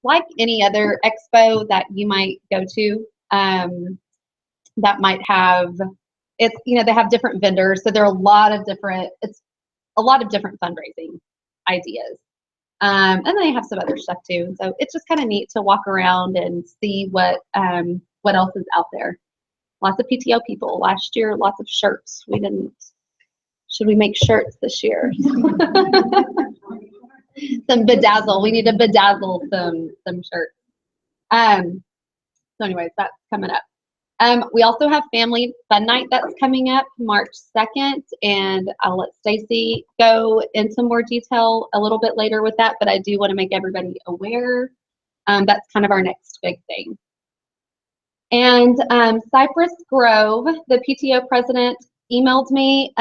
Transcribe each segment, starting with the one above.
like any other expo that you might go to, that might have, it's, they have different vendors. So there are a lot of different fundraising ideas. And then they have some other stuff too. So it's just kind of neat to walk around and see what else is out there. Lots of PTO people. Last year, lots of shirts. We didn't. Should we make shirts this year? Some bedazzle. We need to bedazzle some shirts. So anyways, that's coming up. We also have Family Fun Night that's coming up March 2nd, and I'll let Stacy go into more detail a little bit later with that, but I do want to make everybody aware. That's kind of our next big thing. And Cypress Grove, the PTO president emailed me.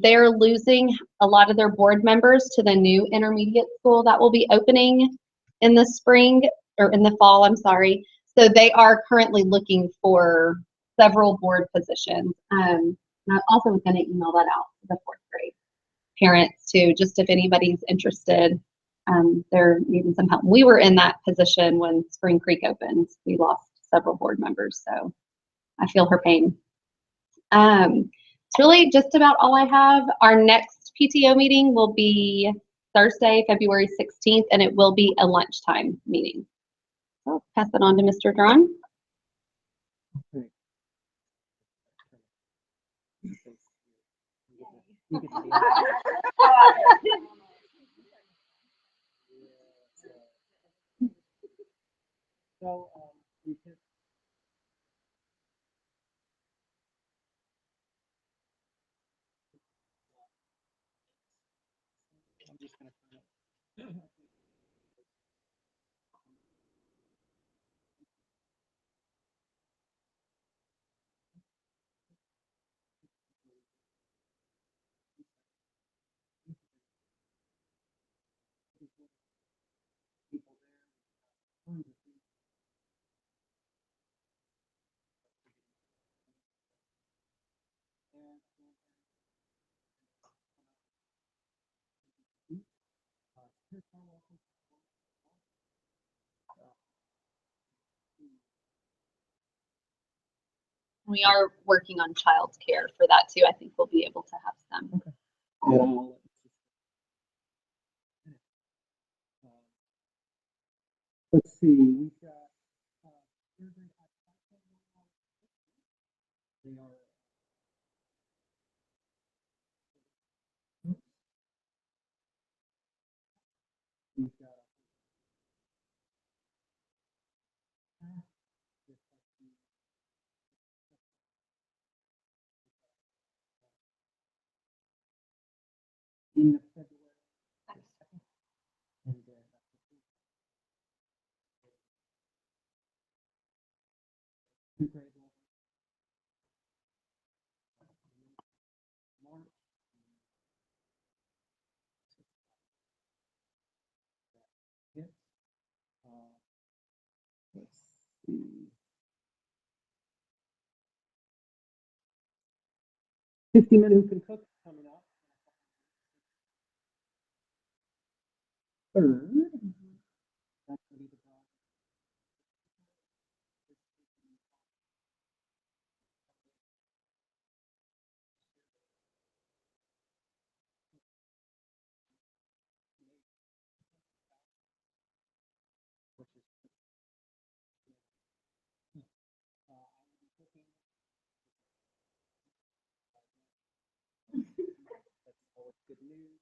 They're losing a lot of their board members to the new intermediate school that will be opening in the spring, or in the fall, I'm sorry. So they are currently looking for several board positions. And I also was going to email that out to the 4th grade parents too, just if anybody's interested. They're needing some help. We were in that position when Spring Creek opened. We lost several board members, so I feel her pain. It's really just about all I have. Our next PTO meeting will be Thursday, February 16th, and it will be a lunchtime meeting. So I'll pass it on to Mr. Drawn. Okay. So we can. I'm just gonna find out. We are working on childcare for that too. I think we'll be able to have some. Okay. Yeah. Let's see. We've got. They are. We've got. In the February 2nd, and then two grade level. March. Yes. Let's see. 50 men who can cook coming up. Third. That's going to be the dog. Which is that's always good news.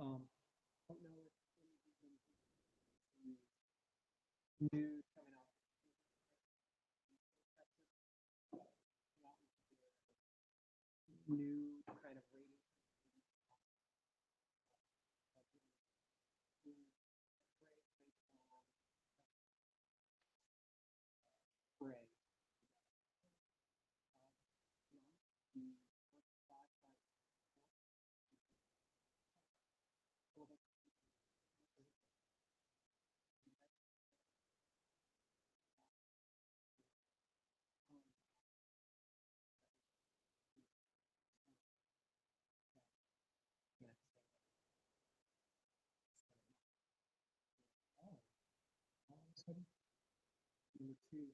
Don't know if any news coming out. New kind of rating. Spray. Number two,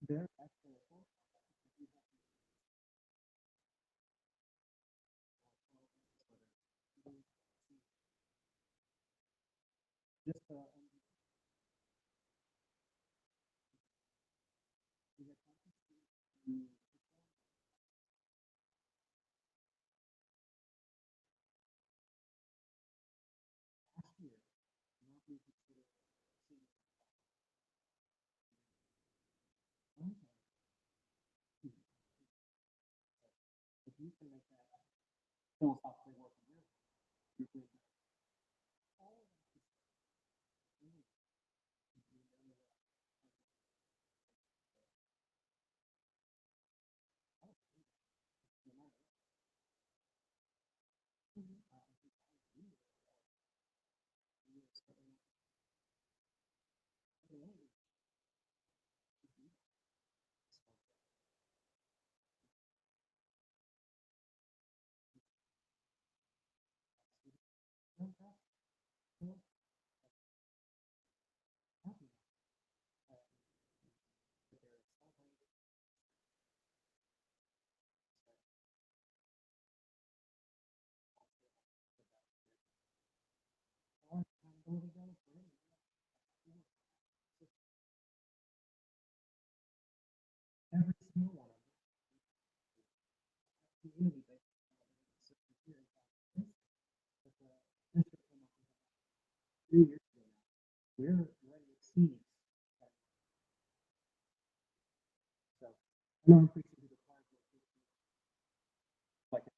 they're actually just last year, not be considered if you can make that philosophically work in your life, you can every single one of them community based system here in Texas. 3 years ago now, we're ready to see that. So I know I'm preaching to the choir, like you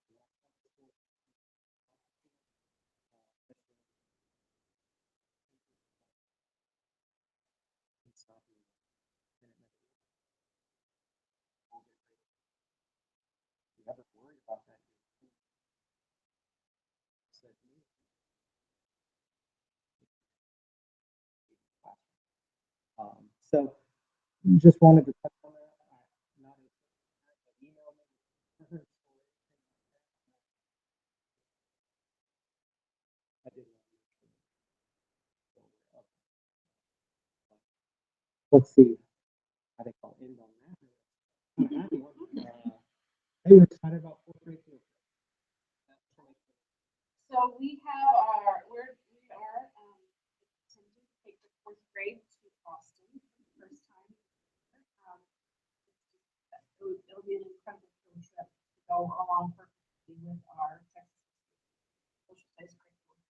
ever worried about that? Said to me, so just wanted to touch on that. Not a email me. I did want to make sure. Let's see how they call end on that. Hey, we're excited about fourth grade field trip. So we are attempting to take the fourth grade to Boston for the first time. It'll be an incredible field trip to go along perfectly with our Texas social studies curriculum.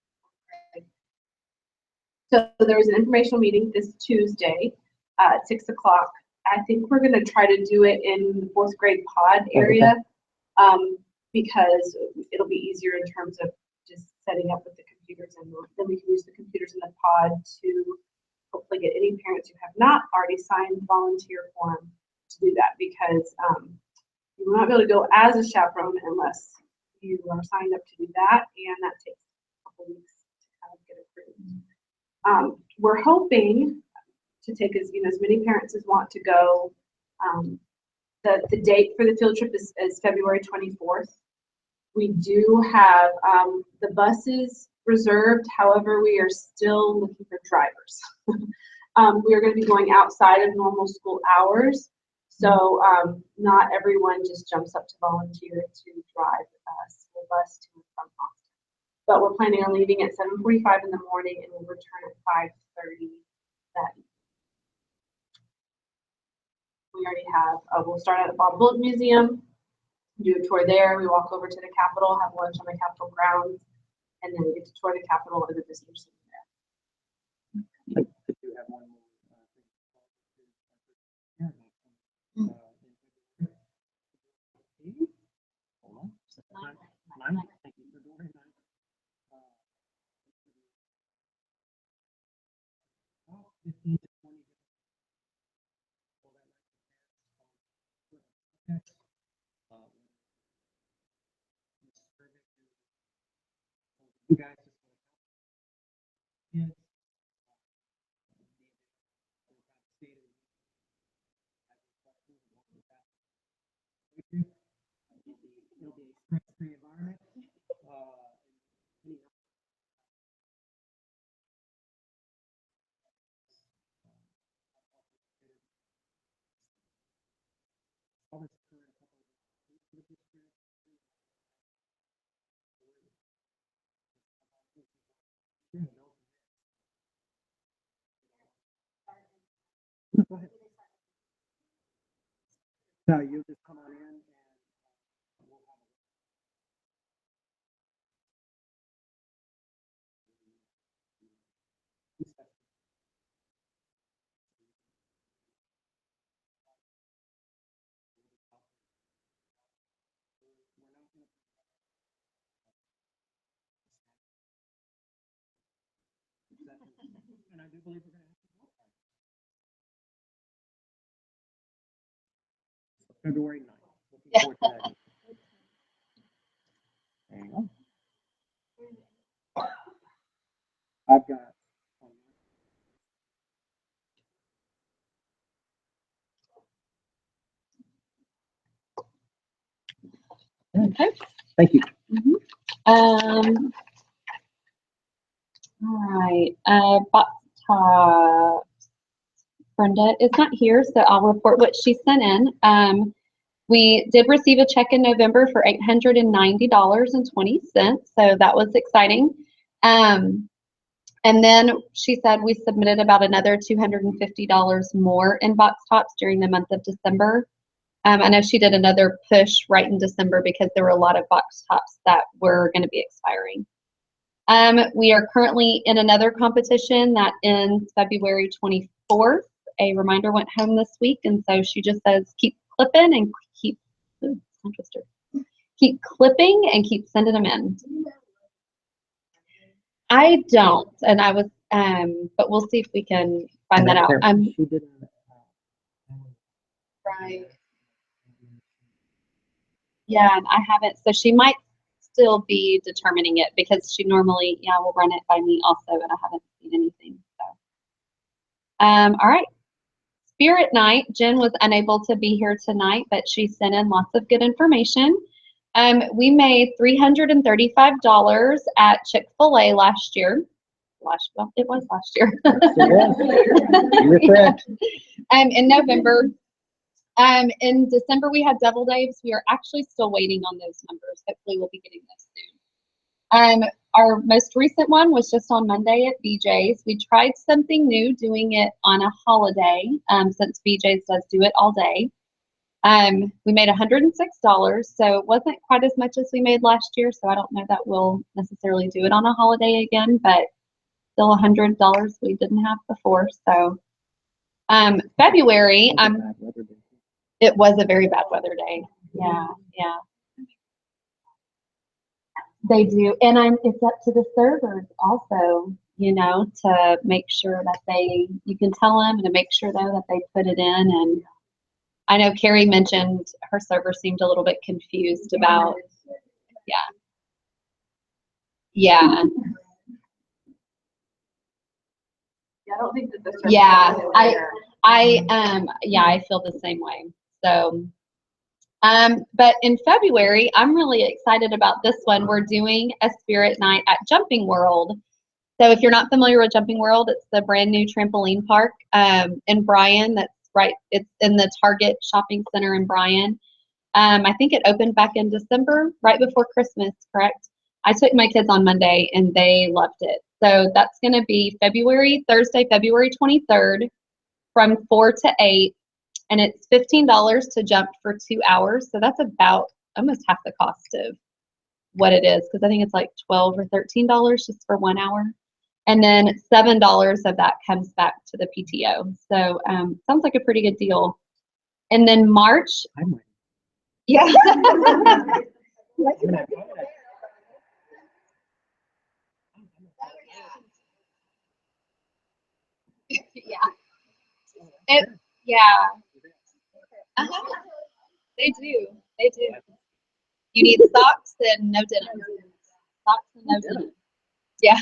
So there was an informational meeting this Tuesday at 6 o'clock. I think we're going to try to do it in the fourth grade pod area because it'll be easier in terms of just setting up with the computers, and then we can use the computers in the pod to hopefully get any parents who have not already signed volunteer form to do that, because you will not be able to go as a chaperone unless you are signed up to do that, and that takes a couple weeks to kind of get approved. We're hoping to take as many parents as want to go. The date for the field trip is February 24th. We do have the buses reserved. However, we are still looking for drivers. We are going to be going outside of normal school hours. So not everyone just jumps up to volunteer to drive a school bus to and from Austin. But we're planning on leaving at 7:45 in the morning and we'll return at 5:30 that evening. We already have, we'll start at the Bob Bullock Museum, do a tour there. We walk over to the Capitol, have lunch on the Capitol grounds, and then we get to tour the Capitol and the visitor center there. I do have one more thing. Hold on. 9. Thank you. February 9th. About 15 to 20. You guys just kids. It'll be a stress-free environment. Go ahead. No, you'll just come on in and we'll have and I do believe we're going to have to go. February 9th. Looking forward to that. Hang on. I've got. Okay. Thank you. All right. Box Brenda is not here, so I'll report what she sent in. We did receive a check in November for $890.20, so that was exciting. And then she said we submitted about another $250 more in box tops during the month of December. I know she did another push right in December because there were a lot of box tops that were going to be expiring. We are currently in another competition that ends February 24th. A reminder went home this week, and so she just says keep clipping and keep clipping and keep sending them in. I don't, and I was, but we'll see if we can find that out. She did Right. Yeah, and I haven't, so she might still be determining it because she normally, will run it by me also, and I haven't seen anything. So, all right. Spirit Night. Jen was unable to be here tonight, but she sent in lots of good information. We made $335 at Chick-fil-A last year. Well, it was last year. You're correct. In November. In December, we had double days. We are actually still waiting on those numbers. Hopefully, we'll be getting those soon. Our most recent one was just on Monday at BJ's. We tried something new, doing it on a holiday, since BJ's does do it all day. We made $106, so it wasn't quite as much as we made last year, so I don't know that we'll necessarily do it on a holiday again, but still $100 we didn't have before. So February, it was a very bad weather day. Yeah. They do, and it's up to the servers also, to make sure that you can tell them and to make sure though that they put it in. And I know Carrie mentioned her server seemed a little bit confused about, yeah. I don't think that the I feel the same way. So But in February, I'm really excited about this one. We're doing a spirit night at Jumping World. So if you're not familiar with Jumping World, it's the brand new trampoline park in Bryan. That's right. It's in the Target shopping center in Bryan. I think it opened back in December, right before Christmas, correct? I took my kids on Monday and they loved it. So that's going to be Thursday, February 23rd from 4 to 8. And it's $15 to jump for 2 hours. So that's about almost half the cost of what it is, because I think it's like $12 or $13 just for 1 hour. And then $7 of that comes back to the PTO. So sounds like a pretty good deal. And then March, I might. yeah. Yeah. Yeah. They do. They do. You need socks and no denim. Socks and no denim. Yeah.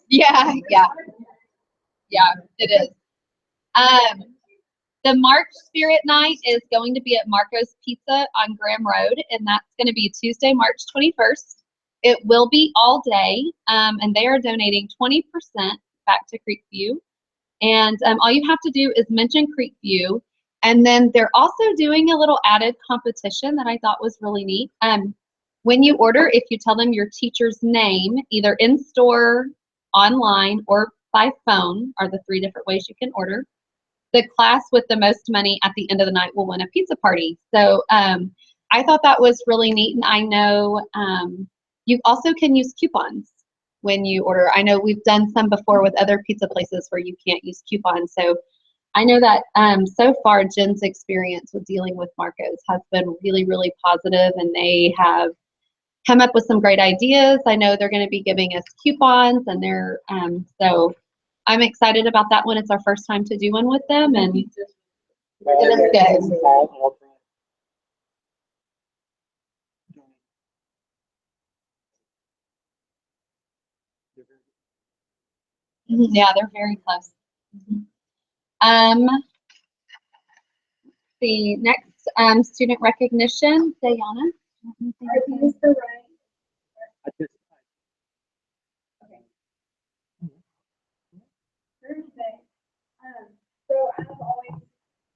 Yeah, yeah, yeah, it is. Um, the March Spirit Night is going to be at Marco's Pizza on Graham Road, and that's going to be Tuesday, March 21st. It will be all day, and they are donating 20% back to Creekview. And all you have to do is mention Creekview. And then they're also doing a little added competition that I thought was really neat. When you order, if you tell them your teacher's name, either in store, online, or by phone, are the 3 different ways you can order, the class with the most money at the end of the night will win a pizza party. So I thought that was really neat. And I know you also can use coupons when you order. I know we've done some before with other pizza places where you can't use coupons. So I know that so far Jen's experience with dealing with Marcos has been really, really positive, and they have come up with some great ideas. I know they're going to be giving us coupons, and they're so I'm excited about that one. It's our first time to do one with them, and it is good. Yeah, they're very close. The next student recognition, Dayana. Are these the right? Thursday. So as always,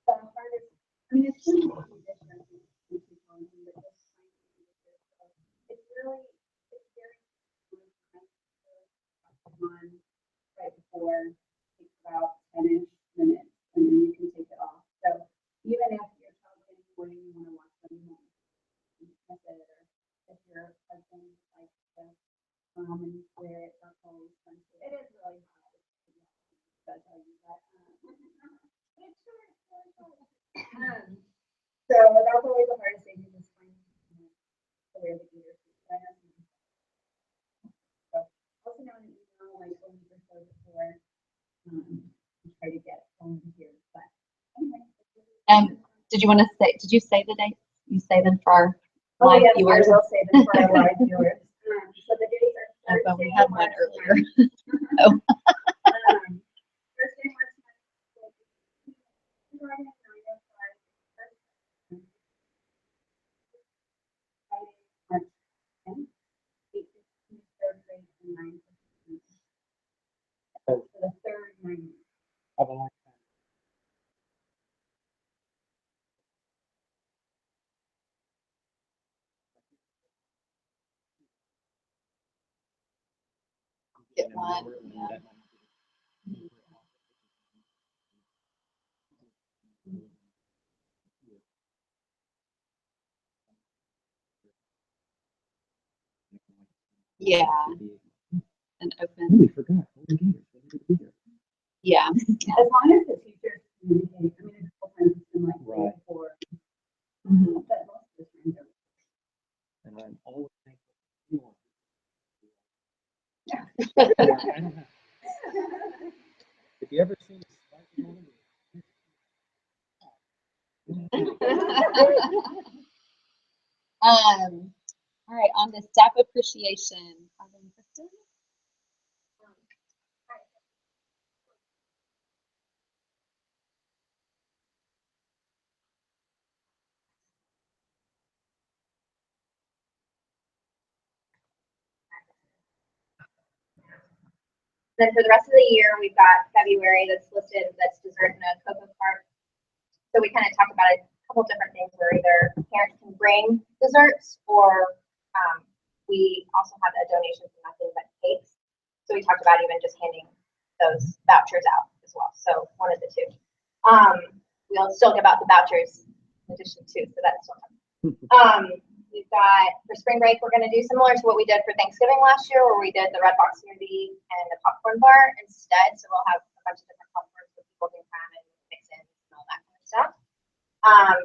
the hardest, I mean, it's really different. It's really, it's very on right before, takes about 10-ish minutes, and then you can take it off. So even if you're talking when you want to watch them, you can set it, or if your husband likes to and wear it, that's always fun. It is really hard. I'll tell you that. It's short, short, short. So that's always the hardest thing, is just finding to wear the gear. So also know an email like a week or so before to try to get volunteers. But anyway. Did you say the dates? You say them for our Oh, live yes, viewers? I will say them for our live viewers. So the dates are Thursday, But we had one earlier. Oh. Thursday, March 9th, Friday, 9:05, Friday, March 10th, 8:15, third grade, and 9:15. So the third 9. Get one. Yeah. And open. We forgot. Yeah. As long as the teachers communicate, I mean, a couple times it's been like Right. before. Mhm. But most of the time, And I'm always thankful for you. Yeah. I don't have. If you ever see me spiking on All right, on to staff appreciation. Kristen? Then for the rest of the year, we've got February that's listed, that's dessert and a cocoa cart. So we kind of talked about a couple different things where either parents can bring desserts or we also have a donation for nothing but cakes. So we talked about even just handing those vouchers out as well. So one of the two. We'll still give out the vouchers in addition to, so that's still coming. We've got for spring break, we're going to do similar to what we did for Thanksgiving last year, where we did the Red Box smoothie and the popcorn bar instead. So we'll have a bunch of different popcorns where people can come and mix in and all that kind of stuff.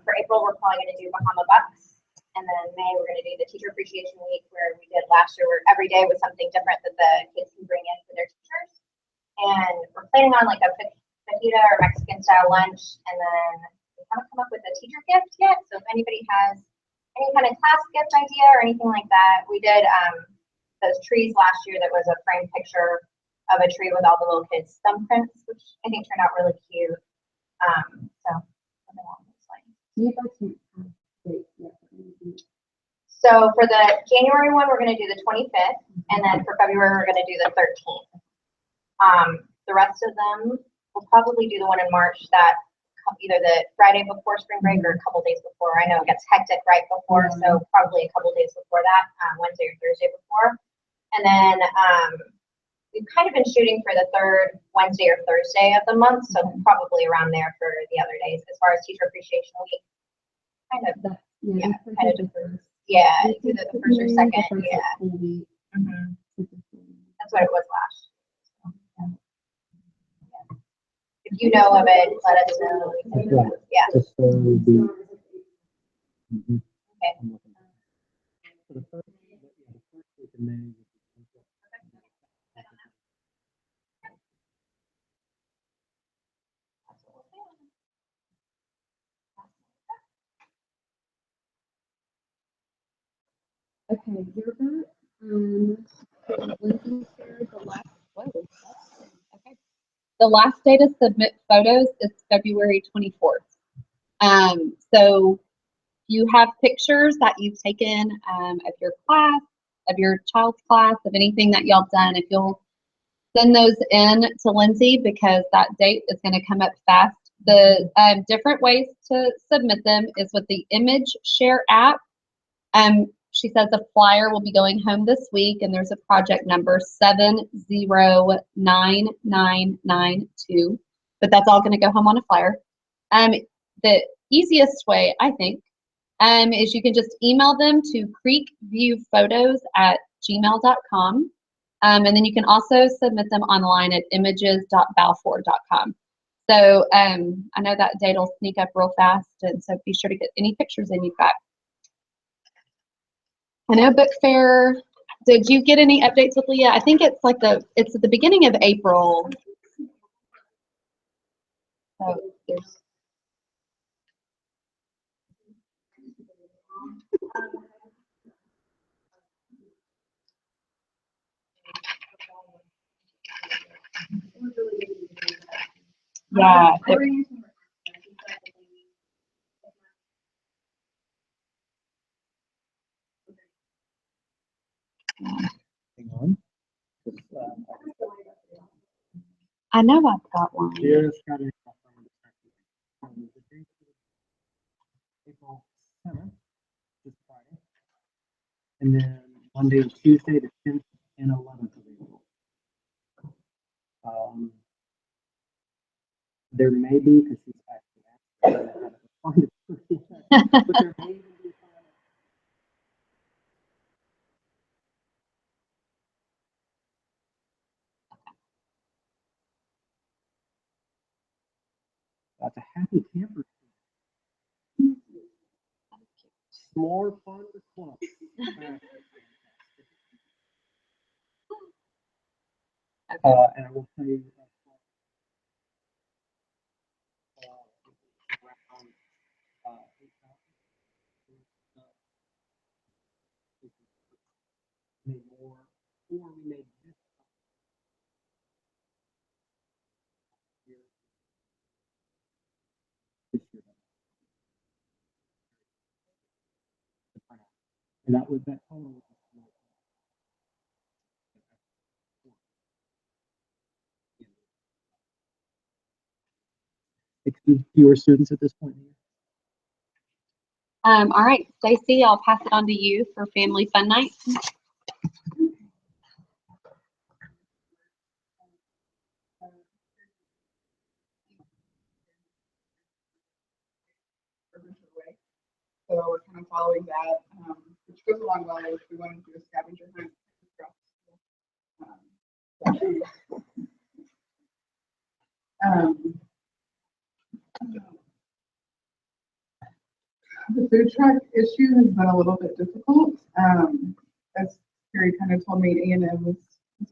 For April, we're probably going to do Bahama Bucks. And then May, we're going to do the Teacher Appreciation Week, where we did last year, where every day was something different that the kids can bring in for their teachers. And we're planning on like a fajita or Mexican style lunch. And then we haven't come up with a teacher gift yet. So if anybody has any kind of class gift idea or anything like that, we did those trees last year that was a framed picture of a tree with all the little kids' thumbprints, which I think turned out really cute. So something along those lines. So for the January one, we're going to do the 25th, and then for February, we're going to do the 13th. The rest of them, we'll probably do the one in March that either the Friday before spring break or a couple days before. I know it gets hectic right before, so probably a couple days before that, Wednesday or Thursday before. And then we've kind of been shooting for the third Wednesday or Thursday of the month, so probably around there for the other days as far as Teacher Appreciation Week. Kind of, yeah, kind of different. Yeah, it's either the first or second. Yeah. That's what it was last year. If you know of it, let us know. That's right. Yeah. Just so the. Okay. So the first week in May. Okay, you're back. Lindsay shared the last. Whoa, okay. The last day to submit photos is February 24th. So you have pictures that you've taken of your class, of your child's class, of anything that y'all done. If you'll send those in to Lindsay, because that date is going to come up fast. The different ways to submit them is with the Image Share app. She says the flyer will be going home this week, and there's a project number 709992, but that's all going to go home on a flyer. The easiest way, I think, is you can just email them to creekviewphotos@gmail.com. And then you can also submit them online at images.balfour.com. So I know that date will sneak up real fast, and so be sure to get any pictures in you've got. I know book fair. Did you get any updates with Leah? I think it's like it's at the beginning of April. So there's. Yeah. Hang on. I know I've got one. Just got it. April 7th, this Friday. And then Monday and Tuesday, the 10th and 11th of April. There may be, because she's actually asked, but there may even be that's a happy camper. More fun with club. And I will tell you made more, or we made this year. And that was that total. fewer students at this point? All right, Stacy, I'll pass it on to you for family fun night. So we're kind of following that, which goes along well if we want to do a scavenger hunt. The food truck issue has been a little bit difficult. As Carrie kind of told me, A&M is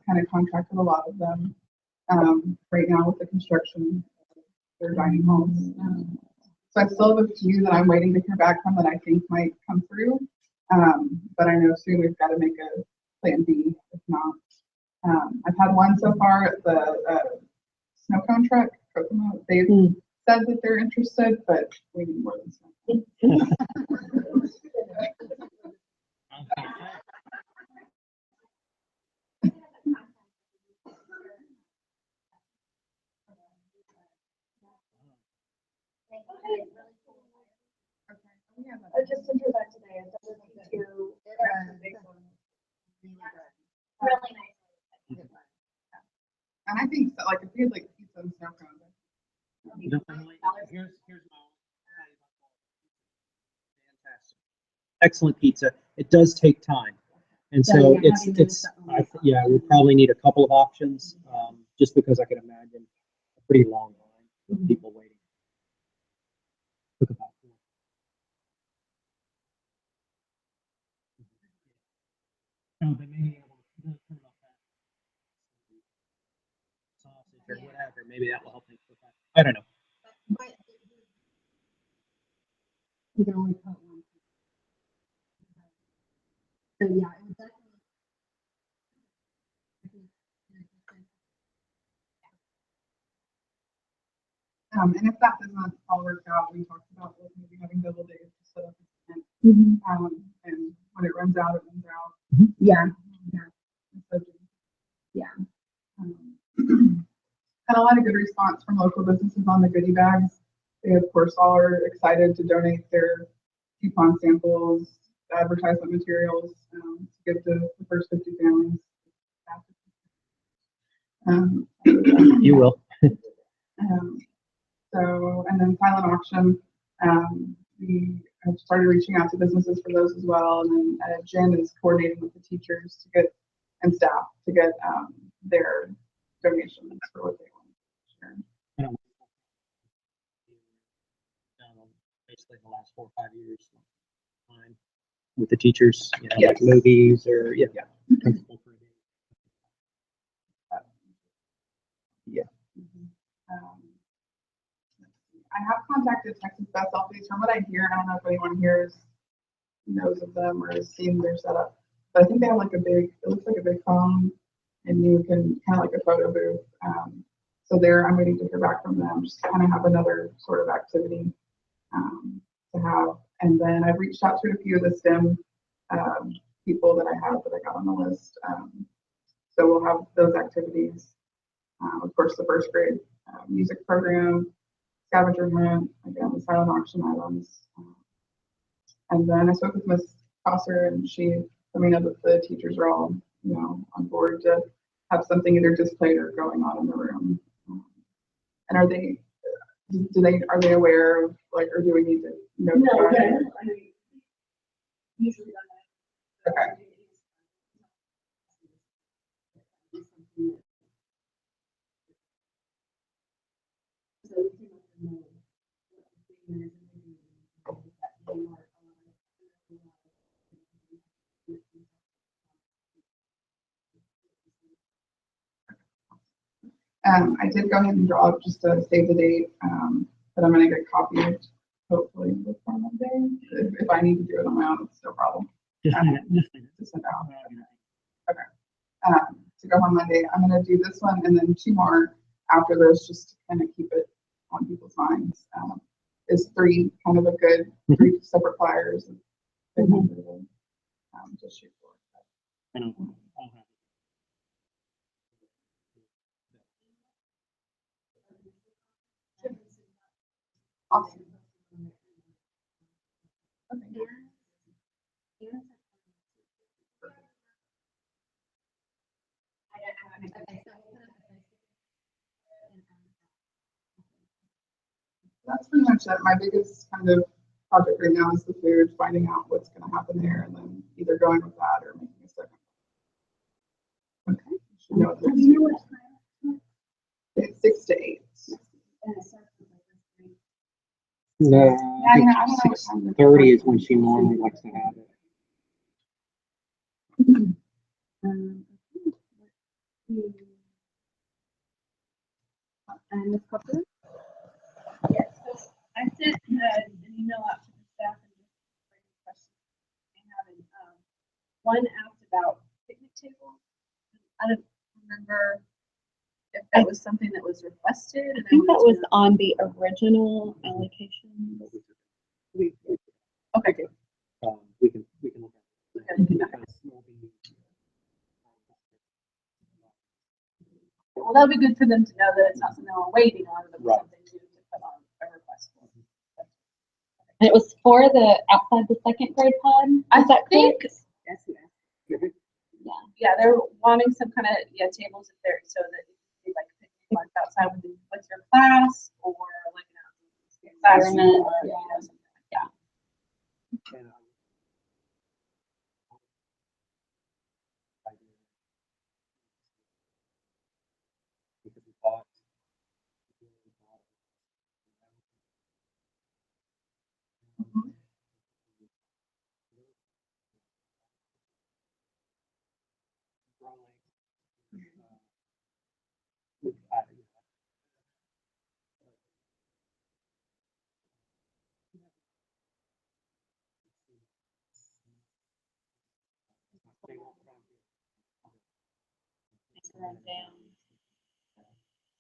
kind of contracted a lot of them right now with the construction of their dining halls. So I still have a few that I'm waiting to hear back from that I think might come through. But I know soon we've got to make a plan B if not. I've had one so far at the snow cone truck, Kokomo. They've said that they're interested, but we need more than snow. I just sent her that today. It's a PTO. Really nice. And I think so, like if we had like pizza and snow cones. Here's my fantastic. Excellent pizza. It does take time. And so yeah, we probably need a couple of options, just because I can imagine a pretty long line of people waiting. Look about four. No, but maybe able to turn off that sausage or whatever. Maybe that will help things with that. I don't know. You can only put one. So yeah, it would definitely. And if that doesn't all work out, we talked about like maybe having double days to set up an event. And when it runs out, it runs out. Yeah. And so Yeah. Had a lot of good response from local businesses on the goodie bags. They of course all are excited to donate their coupon samples, advertisement materials to give to the first 50 families. You will. So, and then silent auction, we have started reaching out to businesses for those as well. And then Jen is coordinating with the teachers to get, and staff to get their donations for what they want to share. Basically the last 4 or 5 years time with the teachers, you know, Yes. like movies or yeah. I have contacted Texas Best Selfies. From what I hear, I don't know if anyone here knows of them or has seen their setup, but I think they have like a big, it looks like a big phone, and you can kind of like a photo booth. So there, I'm waiting to hear back from them, just to kind of have another sort of activity to have. And then I've reached out to a few of the STEM people that I have that I got on the list. So we'll have those activities. Of course, the first grade music program, scavenger hunt, again, the silent auction items. And then I spoke with Miss Prosser, and she let me know that the teachers are all, you know, on board to have something either displayed or going on in the room. And are they aware of, like, or do we need to notify? No, yeah, I mean, usually on that. Okay. So we can let them know what the thing is and maybe that they are I did go ahead and draw up just to save the date, but I'm going to get copied hopefully before Monday. If I need to do it on my own, it's no problem. Just To send out. Okay. To go on Monday, I'm going to do this one and then 2 more after this, just to kind of keep it on people's minds. Is 3 kind of a good 3 separate flyers? Just shoot for it. Awesome. That's pretty much it. My biggest kind of project right now is the food, finding out what's going to happen there, and then either going with that or making a second. Okay. Should know what next week. It's 6 to 8. No, I don't know what time they're 6:30 is when she normally likes to have it. And Ms. Cooper? Yes, so I sent an email out to the staff and just questions they have. And, one asked about picnic tables. I don't remember if that was something that was requested. I think that was on the original allocation. Okay, good. We can look at it. Okay. Because we'll be- Well, that'll be good for them to know that it's not something we're waiting on, but Right. something to put on a request for. And it was for the outside the second grade pod. I Is that think, correct? yeah, they're wanting some kind of, tables if they're, so that they like picnic lunch outside with your class or like an Environment, or, yeah. something. And because we bought-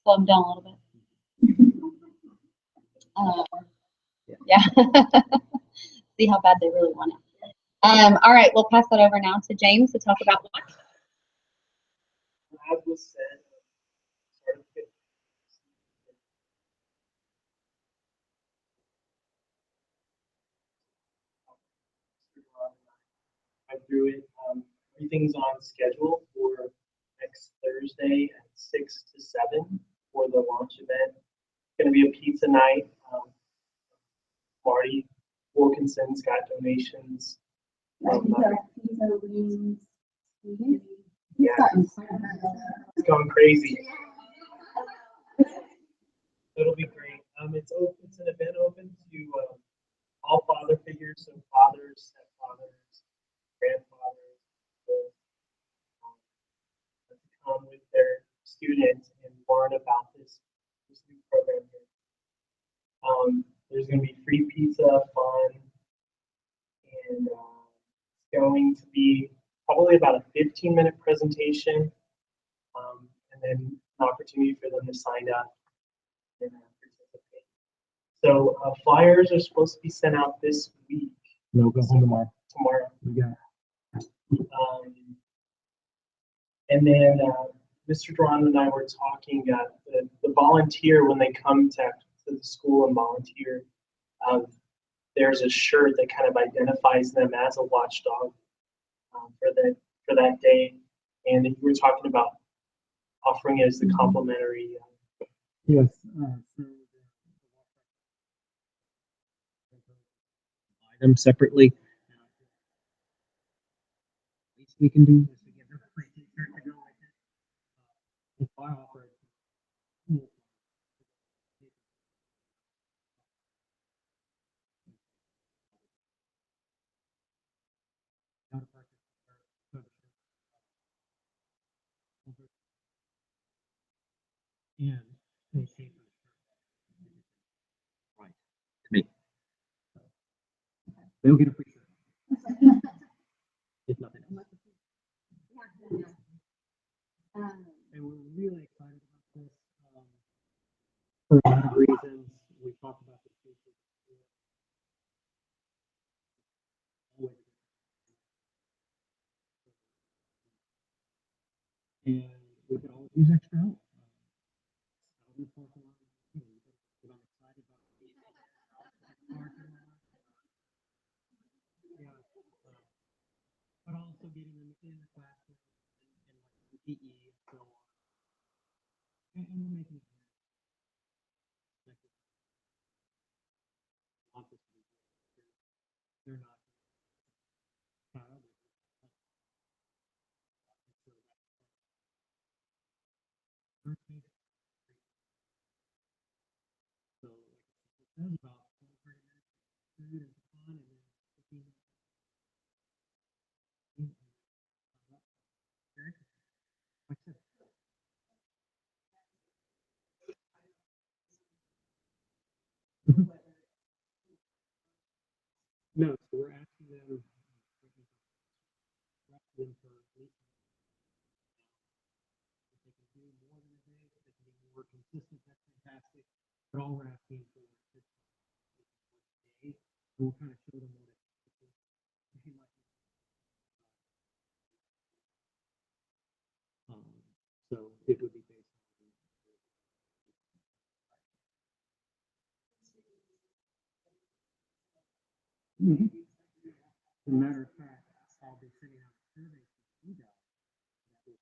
Slow them down a little bit. Yeah. See how bad they really want it. All right, we'll pass that over now to James to talk about lunch. As was said, sort of I threw it. Everything's on schedule for next Thursday at 6 to 7 for the launch event. Going to be a pizza night. Marty Wilkinson's got donations. From, yeah, it's going crazy. It'll be great. It's open. It's an event open to all father figures, so fathers, stepfathers, grandfathers, will, come with their students and learn about this new program here. There's going to be free pizza, fun, and it's going to be probably about a 15-minute presentation, and then an opportunity for them to sign up and participate. So flyers are supposed to be sent out this week. No, go home tomorrow. Tomorrow. Yeah. And then Mr. Duran and I were talking, the volunteer, when they come to the school and volunteer, there's a shirt that kind of identifies them as a watchdog for that day. And we were talking about offering it as the complimentary. Yes. Them separately. Least we can do is to give them a free t-shirt to go with it. If I offer it. And they say right to me. They'll get a free shirt. If nothing else. And we're really excited about this. For a lot of reasons. We talked about this before. And we could always use extra help. also getting them in the classroom and like PE and so on. And we're making it like want this to be good. They're not proud of it. So that's first thing. So like it was about 30 minutes food and fun and then 15 minutes. Very like I said, no, so we're asking them for at least if they can do more than a day, if they can be more consistent, that's fantastic. But all we're asking for is just a day. We'll kind of show them what it they might so it would be based on as a matter of fact, I'll be sending out a survey to you guys that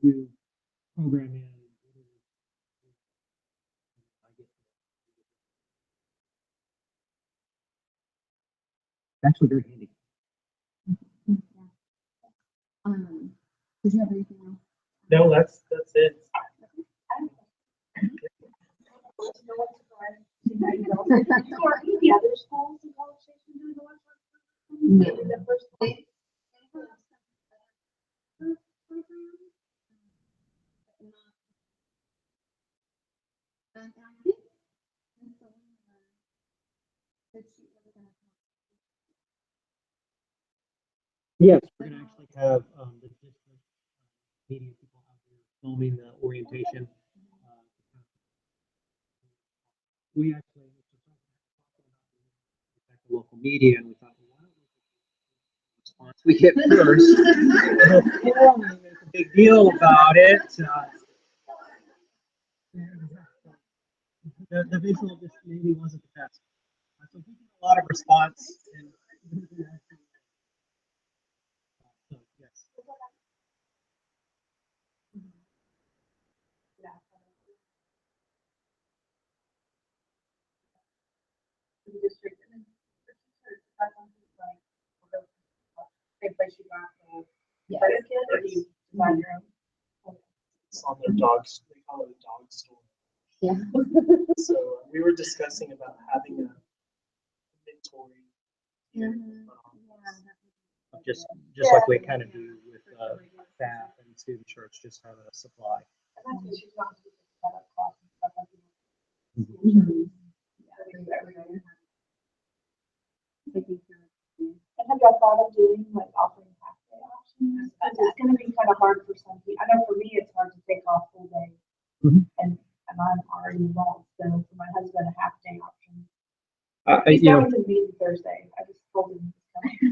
will you program in I get actually very handy. Did you have anything else? No, that's it. Or any other schools in College Station doing the lunch? No. The first place? Yes, we're going to actually have the district media people out there filming the orientation. We actually at the local media, and we thought, well, why don't we response we get first before we make a big deal about it. The visual just maybe wasn't the best. So we get a lot of response. And, so, yes. The district. Same place you got the credit kid, or do you design your own? It's on their dogs. They call it a dog store. Yeah. So we were discussing about having a inventory. Here, Just like we kind of do with staff and student church, just have a supply. And that's what she's not doing, set up costs and stuff like that. And have y'all thought of doing like offering half day options? Because it's gonna be kind of hard for some people. I know for me, it's hard to take off full day. Mhm. And I'm already involved, so for my husband, a half day option. He's You know, going to the meeting Thursday. I just told him.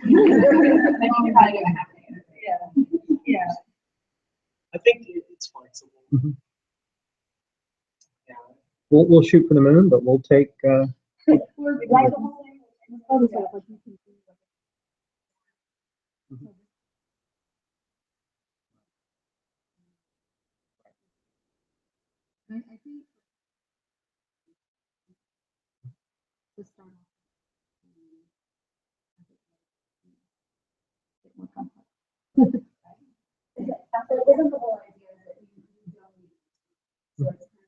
You're probably gonna have to. Yeah, yeah. I think it's flexible. Mhm. Yeah. we'll shoot for the moon, but we'll take. Like the whole thing. I think to start off, get more complex. Isn't the whole idea that you don't need, so it's kind of,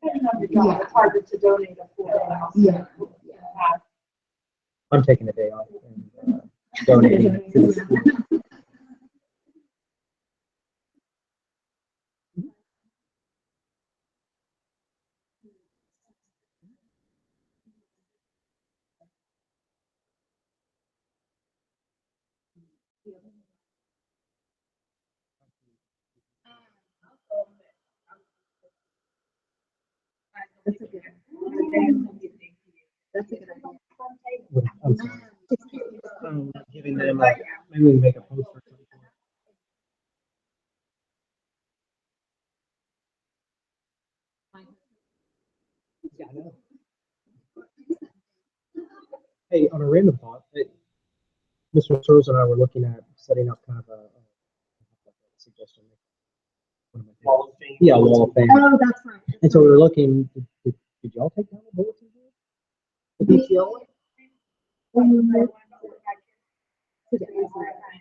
Depending on your job, it's harder to donate a full day off. Yeah. I'm taking a day off and donating it to the school. That's a good idea. That's a good idea. I'm sorry. Giving them maybe we can make a post or something. I know. Hey, on a random thought, Mr. Sears and I were looking at setting up kind of a suggestion. One of my Wall favorites. of Fame. Yeah, Wall of Fame. Oh, that's right. And so we were looking, did y'all take down the bulletin board? The PTO?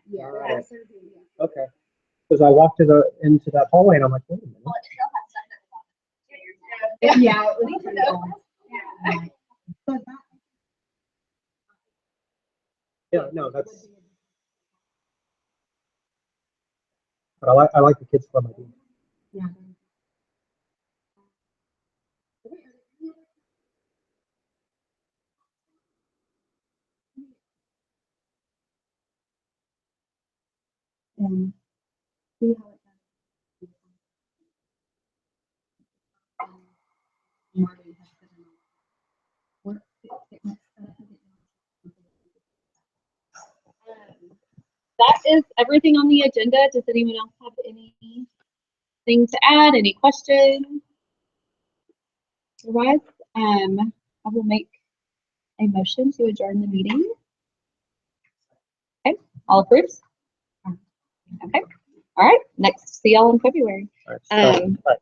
Yeah. Alright. Okay. Because I walked into that hallway and I'm like, wait a minute. Well, it still has stuff that's about 2 years ago. Yeah, it was pretty cool. Yeah. So that- Yeah, no, that's. But I like the kids club idea. Yeah. And see how it goes. Marty has put in work. That is everything on the agenda. Does anyone else have anything to add? Any questions? Otherwise, I will make a motion to adjourn the meeting. Okay, all approves? Okay, all right, next, see y'all in February. All right. Um, All right.